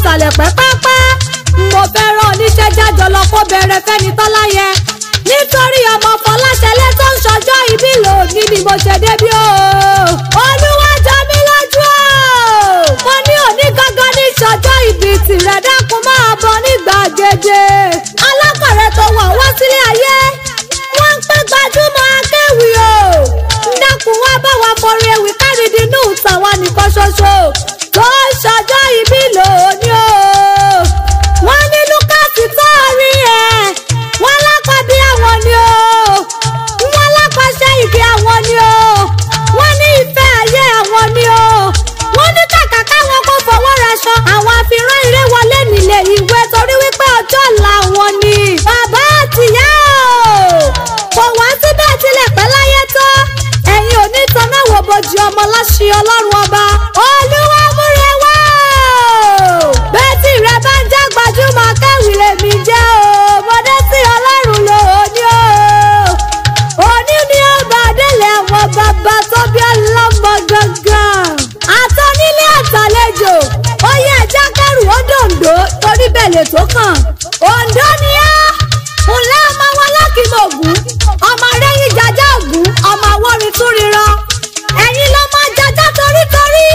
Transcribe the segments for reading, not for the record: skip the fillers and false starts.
ìsàlẹ̀ pẹ́pẹ́pẹ́. Mo fẹ́ràn oníṣẹ́ jájọ lọ kó bẹ̀rẹ̀ fẹ́ni tọ́lá yẹ. Nítorí ọmọ Fọláṣẹlẹ̀ tó ń ṣọjọ́ ìbí lòní ni mo ṣe débí o. Olúwa jọ mí lójú o. Mo ní òní gangan ní ṣọjọ́ ìbí tìrẹ dákun máa bọ̀ ní gbàgede. Alákọ̀rẹ́ tó wọ̀ wá sílé ayé. Wọ́n ń pẹ́ gbajúmọ̀ akéwì o. Dákun wá bá wa forin ewì kárìdínú tàwa nìkan ṣoṣo. Tó ń ṣọjọ́ ìbí lòní o. Wọ́n ní Lúkásì tó rí ẹ̀. Wọ́n lápá bí àwọn ni o. Wọ́n lápá ṣe ìgbé àwọn ni o. Wọ́n ní ìfẹ́ ayé àwọn ni o. Wọ́n ní kàkà káwọn kó fọwọ́ raṣọ. Àwọn àfihàn eré wọlé nílé ìwé torí wípé ọjọ́ ọ̀la wọn ni. Bàbá àtìyá o. Kò wá síbẹ̀ tilẹ̀ pẹ́ láyé tó. Ẹ̀yin ò ní tan náà wò bojì ọmọ láṣì Ọlọ́run ọba. Olúwa múre wá o. Bẹ́ẹ̀ tí rẹ bá ń já gbajúmọ̀ akéwì lèmi jẹ́ o. Mọdé sí Ọlọ́run lòní o. Òní ni ó bá délé àwọn bàbá tó bí ọlọ́mọ gangan. Àtọ́nílé àtàlejò. Ó yẹ ẹja kẹrù ó dòǹdó torí bẹ̀lẹ̀ tó kàn. Òǹdó ni á. Ǹlẹ́ ọmọ wọn lákìmọ̀ ògún. Ọmọ rẹ́yìn jajá ògún. Ọmọ awọ́rin tún ríran. Ẹ̀yin ló máa jajá torítorí.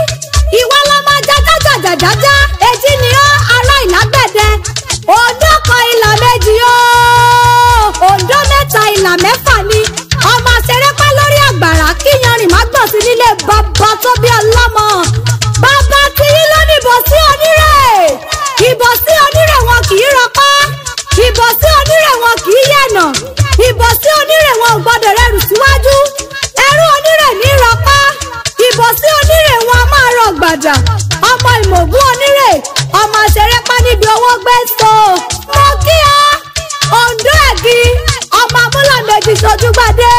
Ìwọ ló máa jajá jàjàjájá. Èjì ni ó ará ìlágbẹ̀dẹ. Òǹdó kan ìlà méjì o. Òǹdó mẹ́ta ìlà mẹ́fà ni. Ọmọ àṣẹrẹ́pá lórí àgbàrá kí yanrìn má gbọ̀n sí nílé bàbá tó bí ọlọ́mọ. Bàbá tí yín ló ní ìbòsí onírè. Ìbòsí onírè wọn kì í rọpá. Ìbòsí onírè wọn kì í yẹ̀nà. Ìbòsí onírè wọn ò gbọdọ̀ rẹrù síwájú. Ẹrú onírè ní rọpá. Ìbòsí onírè wọn a máa rọ gbàjà. Ọmọ ìmọ̀gún onírè. Ọmọ àṣẹrẹ́pá níbi owó gbé so. Mo kí ọ. Òǹdó ẹ̀gì. Ọmọ amúlà méjì ṣojú gbàdé.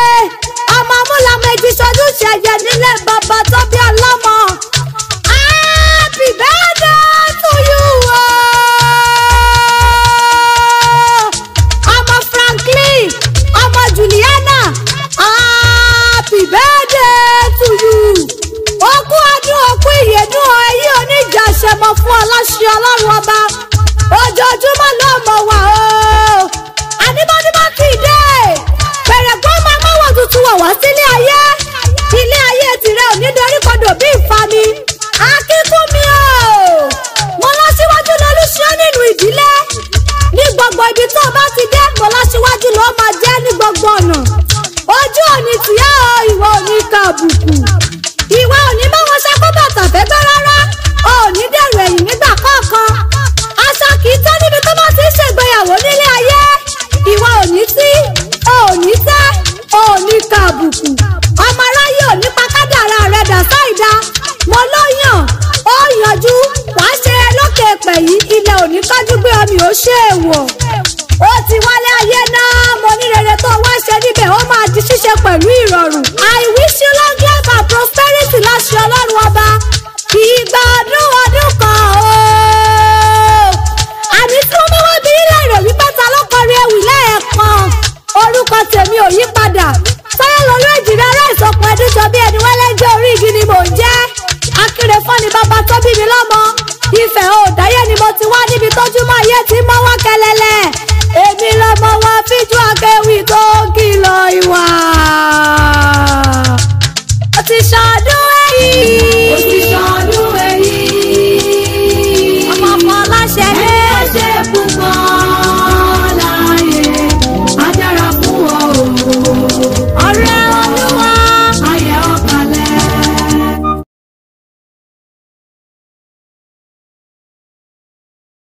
Ọmọ amúlà méjì ṣojú ṣẹ̀yẹ nílé bàbá tó bí ọlọ́mọ. Happy birthday to you o. Ọmọ Franklin. Ọmọ Juliana. Happy birthday to you. Okú ọdún okú ìyèdún ẹyí oníjà ṣẹmọ fún ọlọ́ṣẹ́ Ọlọ́run ọba. Ojoojúmọ́ ló mọ̀ wá o. Àníbọ́níbọ́ ti dé. Bẹ̀rẹ̀gbọ́n máa mọ́wọ́ tuntun wọ̀ wá sílé ayé. Ilé ayé tirẹ̀ ò ní dorí kodò bí ìfami. Akíkún mi o. Mo lọ síwájú lọ́lúṣọ́ nínú ìdílé. Ní gbogbo ibi tó o bá ti dé, mo lọ síwájú ló máa jẹ́ ní gbogbo ọ̀nà. Ojú òní tìyá o, ìwọ òní ka àbùkù. Ìwọ òní bá wọn ṣẹ́kọ́ bàtà fẹ́gbẹ́ rárá. O ò ní dẹ̀rù ẹ̀yìn nígbà kọ̀ọ̀kan. Aṣọ kì í tán níbi tó bá ti ń ṣègbéyàwó nílé ayé. Ìwọ òní tí, o ò ní tẹ́, o ò ní ka àbùkù. Ọmọ aráyé ò ní pa kádàrá rẹ̀ dà sáìdá. Mo ló yàn, ó yanjú, wàá ṣe é lókè pẹ̀ yìí. Ilẹ̀ òní kájú gbé ọmọ ò ṣe é wọ̀. Ó ti wálé ayé náà, mo ní rere tó wá ṣe níbẹ̀, ó máa di ṣíṣe pẹ̀lú ìrọ̀rùn. I wish you long life and prosperity láṣẹ Ọlọ́run ọba. Ìgbà ọdún kan o. Àní tí wọ́n bá wá bí ilé ìròyìn pẹ́ta lọ́kọ̀ọ́rí ewì lẹ́ẹ̀kan. Orúkọ tèmi ò yí padà. Sáyẹ́ lórí ìjìnlẹ̀ ará ìsọ̀kan ẹdún jọ bí ẹni wẹ́lẹ́ jẹ́ orí igi ni mò ń jẹ́. Akírefọ́ ni bàbá tó bí mi lọ́mọ. Ifẹ̀ ò dáyé ni mo ti wá níbi tójúmọ́ ayé ti mọ́wọ́.